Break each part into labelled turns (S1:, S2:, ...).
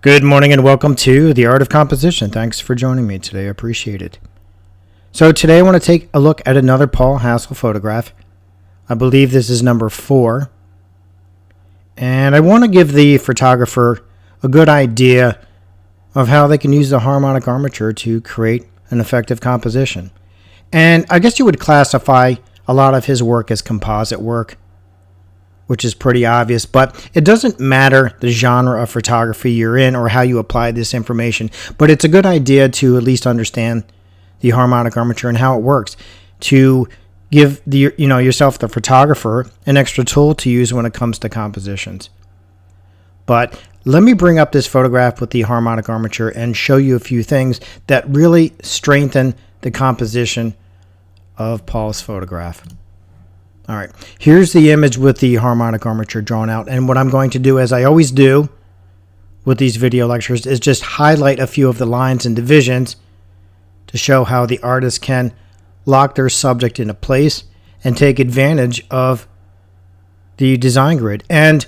S1: Good morning and welcome to The Art of Composition. Thanks for joining me today. I appreciate it. So today I want to take a look at another Paul Hassel photograph. I believe this is number 4. And I want to give the photographer a good idea of how they can use the harmonic armature to create an effective composition. And I guess you would classify a lot of his work as composite work, which is pretty obvious, but it doesn't matter the genre of photography you're in or how you apply this information, but it's a good idea to at least understand the harmonic armature and how it works, to give yourself, the photographer, an extra tool to use when it comes to compositions. But let me bring up this photograph with the harmonic armature and show you a few things that really strengthen the composition of Paul's photograph. All right, here's the image with the harmonic armature drawn out. And what I'm going to do, as I always do with these video lectures, is just highlight a few of the lines and divisions to show how the artist can lock their subject into place and take advantage of the design grid. And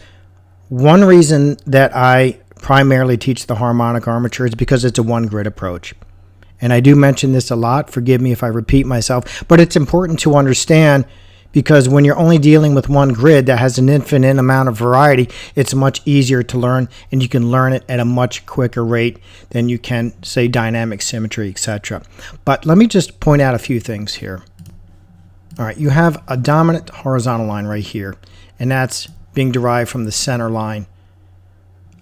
S1: one reason that I primarily teach the harmonic armature is because it's a one grid approach. And I do mention this a lot. Forgive me if I repeat myself, but it's important to understand, because when you're only dealing with one grid that has an infinite amount of variety, it's much easier to learn, and you can learn it at a much quicker rate than you can, say, dynamic symmetry, etc. But let me just point out a few things here. All right, you have a dominant horizontal line right here, and that's being derived from the center line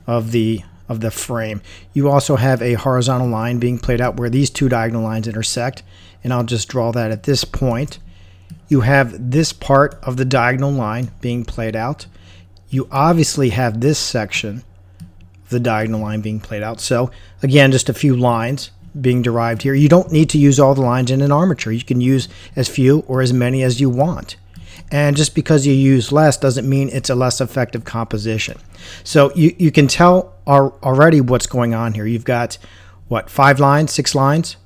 S1: of the frame. You also have a horizontal line being played out where these two diagonal lines intersect, and I'll just draw that at this point. You have this part of the diagonal line being played out. You obviously have this section of the diagonal line being played out. So again, just a few lines being derived here. You don't need to use all the lines in an armature. You can use as few or as many as you want. And just because you use less doesn't mean it's a less effective composition. So you can tell already what's going on here. You've got, what, 5 lines, 6 lines?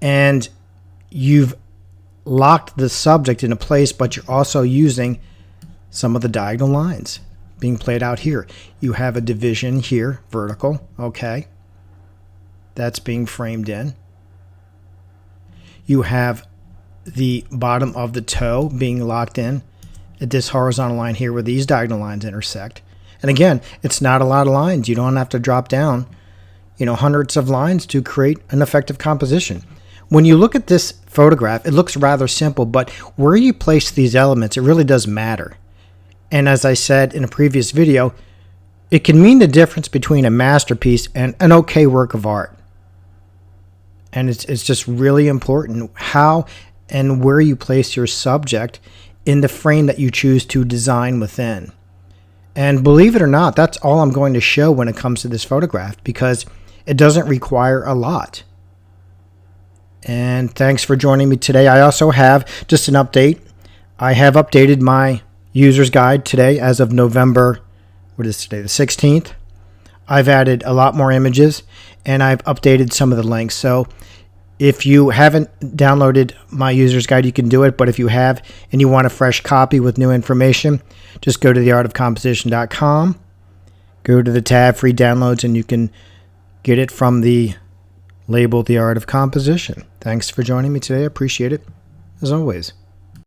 S1: And you've locked the subject into place, but you're also using some of the diagonal lines being played out here. You have a division here, vertical, okay. That's being framed in. You have the bottom of the toe being locked in at this horizontal line here where these diagonal lines intersect. And again, it's not a lot of lines. You don't have to drop down, hundreds of lines to create an effective composition. When you look at this photograph, it looks rather simple, but where you place these elements, it really does matter. And as I said in a previous video, it can mean the difference between a masterpiece and an okay work of art. And it's just really important how and where you place your subject in the frame that you choose to design within. And believe it or not, that's all I'm going to show when it comes to this photograph, because it doesn't require a lot. And thanks for joining me today. I also have just an update. I have updated my user's guide today as of November, what is today, the 16th. I've added a lot more images, and I've updated some of the links. So if you haven't downloaded my user's guide, you can do it. But if you have and you want a fresh copy with new information, just go to theartofcomposition.com, go to the tab Free Downloads, and you can get it from the label The Art of Composition. Thanks for joining me today. I appreciate it, as always.